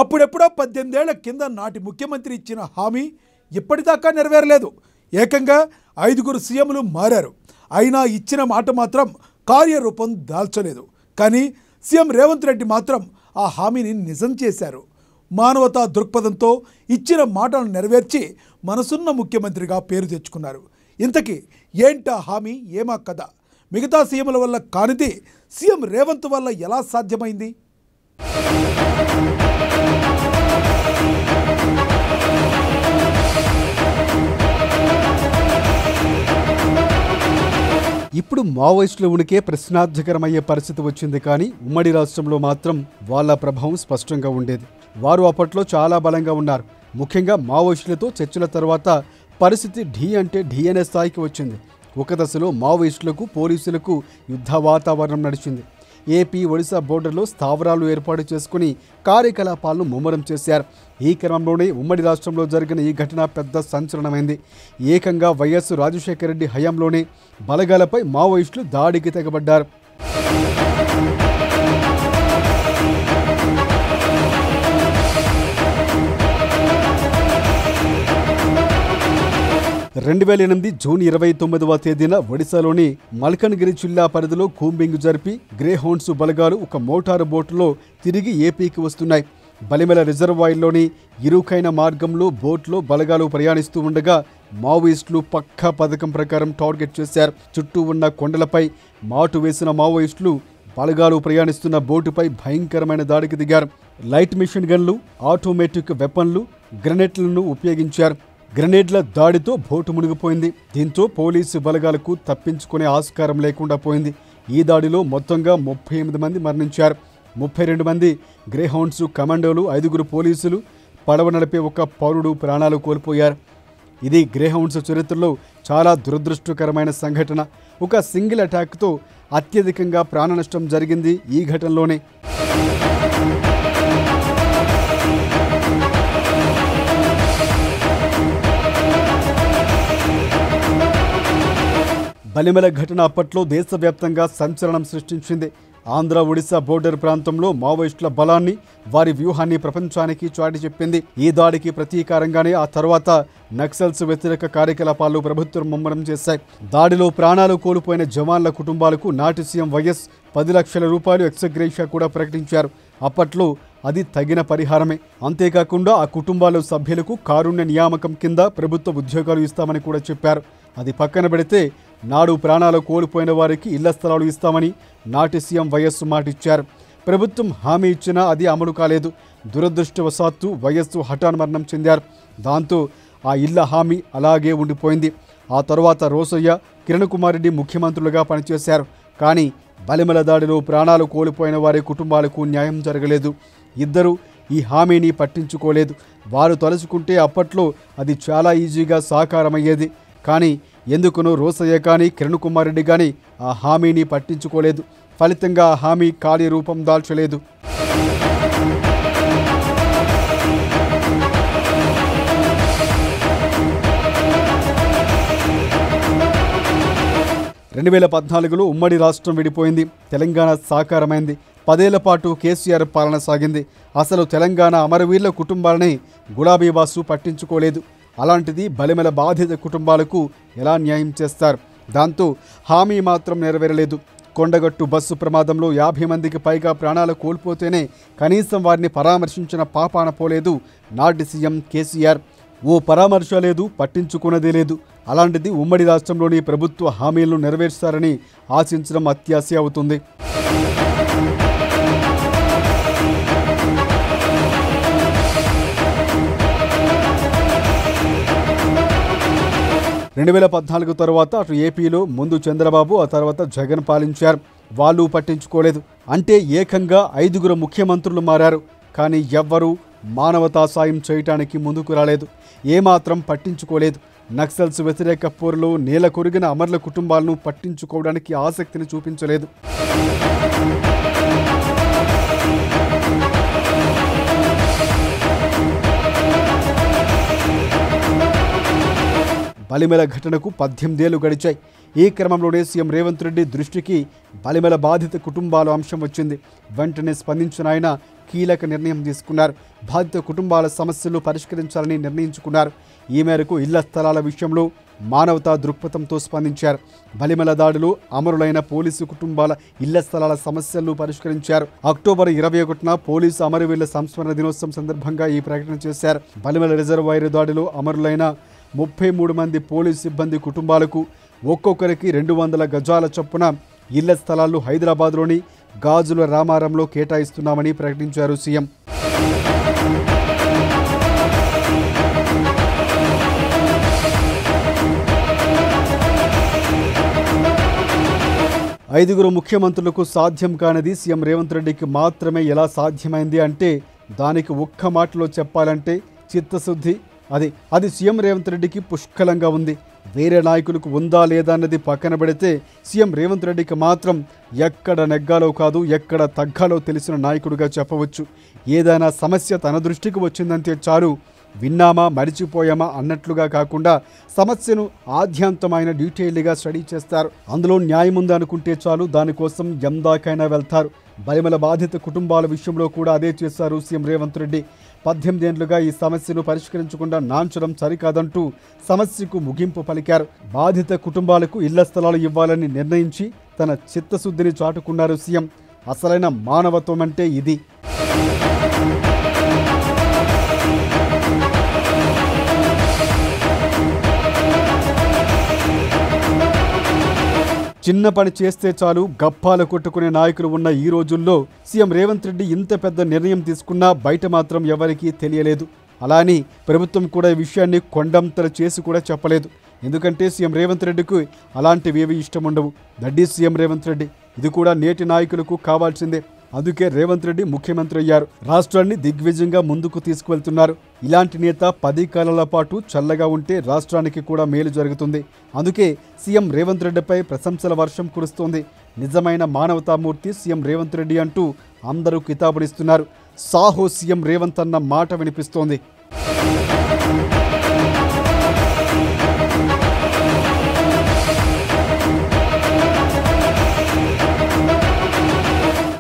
అప్పుడెప్పుడో 18 ఏళ్ల కింద నాటి ముఖ్యమంత్రి ఇచ్చిన హామీ ఇప్పటిదాకా నెరవేరలేదు. ఏకంగా 5 సీఎంలు మారారు. అయినా ఇచ్చిన మాట మాత్రం కార్యరూపం దాల్చలేదు. కానీ సీఎం రేవంత్ రెడ్డి మాత్రం ఆ హామీని నిజం చేశారు. మానవతా దృక్పథంతో ఇచ్చిన మాటను నెరవేర్చి మనసున్న ముఖ్యమంత్రిగా పేరు తెచ్చుకున్నారు. ఇంతకీ ఏంటా హామీ, ఏమా కథ? మిగతా సీఎంల వల్ల కానిది సీఎం రేవంత్ వల్ల ఎలా సాధ్యమైంది? ఇప్పుడు మావోయిస్టుల ఉనికే ప్రశ్నార్థకరమయ్యే పరిస్థితి వచ్చింది. కానీ ఉమ్మడి రాష్ట్రంలో మాత్రం వాళ్ళ ప్రభావం స్పష్టంగా ఉండేది. వారు అప్పట్లో చాలా బలంగా ఉన్నారు. ముఖ్యంగా మావోయిస్టులతో చర్చల తర్వాత పరిస్థితి ఢీ అంటే ఢీ అనే స్థాయికి వచ్చింది. ఒక దశలో మావోయిస్టులకు పోలీసులకు యుద్ధ వాతావరణం నడిచింది. ఏపీ ఒడిశా బోర్డర్లో స్థావరాలు ఏర్పాటు చేసుకుని కార్యకలాపాలను ముమ్మరం చేశారు. ఈ క్రమంలోనే ఉమ్మడి రాష్ట్రంలో జరిగిన ఈ ఘటన పెద్ద సంచలనమైంది. ఏకంగా వైఎస్ రాజశేఖర రెడ్డి హయాంలోనే బలగాలపై మావోయిస్టులు దాడికి తెగబడ్డారు. జూన్ 29వ తేదీన ఒడిశాలోని మల్కన్గిరి జిల్లా పరిధిలో కూంబింగ్ జరిపి గ్రేహౌండ్స్ బలగాలు ఒక మోటారు బోటులో తిరిగి ఏపీకి వస్తున్నాయి. బలిమెల రిజర్వాయర్లోని ఇరుకైన మార్గంలో బోట్లో బలగాలు ప్రయాణిస్తూ ఉండగా మావోయిస్టులు పక్కా పథకం ప్రకారం టార్గెట్ చేశారు. చుట్టూ ఉన్న కొండలపై మాటు వేసిన మావోయిస్టులు బలగాలు ప్రయాణిస్తున్న బోటుపై భయంకరమైన దాడికి దిగారు. లైట్ మిషన్ గన్లు, ఆటోమేటిక్ వెపన్లు, గ్రెనేడ్లను ఉపయోగించారు. గ్రెనేడ్ల దాడితో బోటు మునిగిపోయింది. దీంతో పోలీసు బలగాలకు తప్పించుకునే ఆస్కారం లేకుండా పోయింది. ఈ దాడిలో మొత్తంగా 38 మంది మరణించారు. 32 మంది గ్రేహౌండ్స్ కమాండోలు, 5 పోలీసులు, పడవ నడిపే ఒక పౌరుడు ప్రాణాలు కోల్పోయారు. ఇది గ్రేహౌండ్స్ చరిత్రలో చాలా దురదృష్టకరమైన సంఘటన. ఒక సింగిల్ అటాక్తో అత్యధికంగా ప్రాణ నష్టం జరిగింది ఈ ఘటనలోనే. బలిమెల ఘటన అప్పట్లో దేశవ్యాప్తంగా సంచలనం సృష్టించింది. ఆంధ్ర ఒడిశా బోర్డర్ ప్రాంతంలో మావోయిస్టుల బలాన్ని, వారి వ్యూహాన్ని ప్రపంచానికి చాటి చెప్పింది. ఈ దాడికి ప్రతీకారంగానే ఆ తర్వాత నక్సల్స్ వ్యతిరేక కార్యకలాపాలు ప్రభుత్వం ముమ్మరం చేశాయి. దాడిలో ప్రాణాలు కోల్పోయిన జవాన్ల కుటుంబాలకు నాటి సీఎం వైఎస్ 10 లక్షల రూపాయలు ఎక్స్గ్రేషియా కూడా ప్రకటించారు. అప్పట్లో అది తగిన పరిహారమే. అంతేకాకుండా ఆ కుటుంబాల సభ్యులకు కారుణ్య నియామకం కింద ప్రభుత్వ ఉద్యోగాలు ఇస్తామని కూడా చెప్పారు. అది పక్కన పెడితే నాడు ప్రాణాలు కోల్పోయిన వారికి ఇళ్ల స్థలాలు ఇస్తామని నాటి సీఎం వైఎస్ మాటిచ్చారు. ప్రభుత్వం హామీ ఇచ్చినా అది అమలు కాలేదు. దురదృష్టవశాత్తు వైఎస్ హఠాన్మరణం చెందారు. దాంతో ఆ ఇళ్ల హామీ అలాగే ఉండిపోయింది. ఆ తర్వాత రోసయ్య, కిరణ్ కుమార్ రెడ్డి ముఖ్యమంత్రులుగా పనిచేశారు. కానీ బలిమెల దాడిలో ప్రాణాలు కోల్పోయిన వారి కుటుంబాలకు న్యాయం జరగలేదు. ఇద్దరూ ఈ హామీని పట్టించుకోలేదు. వారు తలుచుకుంటే అప్పట్లో అది చాలా ఈజీగా సాకారమయ్యేది. కానీ ఎందుకునో రోసయ్య కానీ కిరణ్ కుమార్ రెడ్డి కానీ ఆ హామీని పట్టించుకోలేదు. ఫలితంగా ఆ హామీ కార్యరూపం దాల్చలేదు. ఉమ్మడి రాష్ట్రం విడిపోయింది. తెలంగాణ సాకారమైంది. 10 ఏళ్ల పాటు కేసీఆర్ పాలన సాగింది. అసలు తెలంగాణ అమరవీరుల కుటుంబాలని గులాబీ బాసు పట్టించుకోలేదు. అలాంటిది బలిమెల బాధిత కుటుంబాలకు ఎలా న్యాయం చేస్తారు? దాంతో హామీ మాత్రం నెరవేరలేదు. కొండగట్టు బస్సు ప్రమాదంలో 50 మందికి పైగా ప్రాణాలు కోల్పోతేనే కనీసం వారిని పరామర్శించిన పాపాన పోలేదు నాటి సీఎం కేసీఆర్. ఓ పరామర్శ లేదు, పట్టించుకున్నదే లేదు. అలాంటిది ఉమ్మడి రాష్ట్రంలోని ప్రభుత్వ హామీలను నెరవేర్చారని ఆశించడం అత్యాశ అవుతుంది. 2014 తర్వాత అటు ఏపీలో ముందు చంద్రబాబు, ఆ తర్వాత జగన్ పాలించారు. వాళ్ళు పట్టించుకోలేదు. అంటే ఏకంగా 5 ముఖ్యమంత్రులు మారారు. కానీ ఎవ్వరూ మానవతా సాయం చేయటానికి ముందుకు రాలేదు. ఏమాత్రం పట్టించుకోలేదు. నక్సల్స్ వ్యతిరేక పోరులో నేల కొరిగిన అమరుల కుటుంబాలను పట్టించుకోవడానికి ఆసక్తిని చూపించలేదు. 'బలిమెల ఘటనకు 18 ఏళ్లు గడిచాయి. ఈ క్రమంలోనే సీఎం రేవంత్ రెడ్డి దృష్టికి బలిమెల బాధిత కుటుంబాల అంశం వచ్చింది. వెంటనే స్పందించిన ఆయన కీలక నిర్ణయం తీసుకున్నారు. బాధిత కుటుంబాల సమస్యలు పరిష్కరించాలని నిర్ణయించుకున్నారు. ఈ మేరకు ఇళ్ల స్థలాల విషయంలో మానవతా దృక్పథంతో స్పందించారు. బలిమల దాడిలో అమరులైన పోలీసు కుటుంబాల ఇళ్ల స్థలాల సమస్యలను పరిష్కరించారు. అక్టోబర్ 21న పోలీసు అమరవీరుల సంస్మరణ దినోత్సవం సందర్భంగా ఈ ప్రకటన చేశారు. బలిమల రిజర్వాయర్ దాడిలో అమరులైన 33 మంది పోలీసు సిబ్బంది కుటుంబాలకు ఒక్కొక్కరికి 200 గజాల చొప్పున ఇళ్ల స్థలాలు హైదరాబాద్లోని గాజుల రామారంలో కేటాయిస్తున్నామని ప్రకటించారు సీఎం. ఐదుగురు ముఖ్యమంత్రులకు సాధ్యం కానిది సీఎం రేవంత్ రెడ్డికి మాత్రమే ఎలా సాధ్యమైంది అంటే దానికి ఒక్క మాటలో చెప్పాలంటే చిత్తశుద్ధి. అది సీఎం రేవంత్ రెడ్డికి పుష్కలంగా ఉంది. వేరే నాయకులకు ఉందా లేదా అన్నది పక్కన పెడితే సీఎం రేవంత్ రెడ్డికి మాత్రం ఎక్కడ నెగ్గాలో కాదు ఎక్కడ తగ్గాలో తెలిసిన నాయకుడిగా చెప్పవచ్చు. ఏదైనా సమస్య తన దృష్టికి వచ్చిందంటే చాలు, విన్నామా మరిచిపోయామా అన్నట్లుగా కాకుండా సమస్యను ఆద్యంతమైన డీటెయిల్గా స్టడీ చేస్తారు. అందులో న్యాయం ఉంది అనుకుంటే చాలు, దానికోసం ఎందాకైనా వెళ్తారు. బలిమల బాధిత కుటుంబాల విషయంలో కూడా అదే చేశారు సీఎం రేవంత్ రెడ్డి. 18 ఏళ్లుగా ఈ సమస్యను పరిష్కరించకుండా నాంచడం సరికాదంటూ సమస్యకు ముగింపు పలికారు. బాధిత కుటుంబాలకు ఇళ్ల స్థలాలు ఇవ్వాలని నిర్ణయించి తన చిత్తశుద్ధిని చాటుకున్నారు సీఎం. అసలైన మానవత్వం అంటే ఇది. చిన్న పని చేస్తే చాలు గప్పాలు కొట్టుకునే నాయకులు ఉన్న ఈ రోజుల్లో సీఎం రేవంత్ రెడ్డి ఇంత పెద్ద నిర్ణయం తీసుకున్నా బయట మాత్రం ఎవరికీ తెలియలేదు. అలాని ప్రభుత్వం కూడా ఈ విషయాన్ని కొండంతలు చేసి కూడా చెప్పలేదు. ఎందుకంటే సీఎం రేవంత్ రెడ్డికి అలాంటివేవి ఇష్టం ఉండవు. That is CM Revanth Reddy. ఇది కూడా నేటి నాయకులకు కావాల్సిందే. అందుకే రేవంత్ రెడ్డి ముఖ్యమంత్రి అయ్యారు. రాష్ట్రాన్ని దిగ్విజయంగా ముందుకు తీసుకువెళ్తున్నారు. ఇలాంటి నేత 10 కాలాల పాటు చల్లగా ఉంటే రాష్ట్రానికి కూడా మేలు జరుగుతుంది. అందుకే సీఎం రేవంత్ రెడ్డిపై ప్రశంసల వర్షం కురుస్తోంది. నిజమైన మానవతామూర్తి సీఎం రేవంత్ రెడ్డి అంటూ అందరూ కితాబునిస్తున్నారు. సాహో సీఎం రేవంత్ అన్న మాట వినిపిస్తోంది.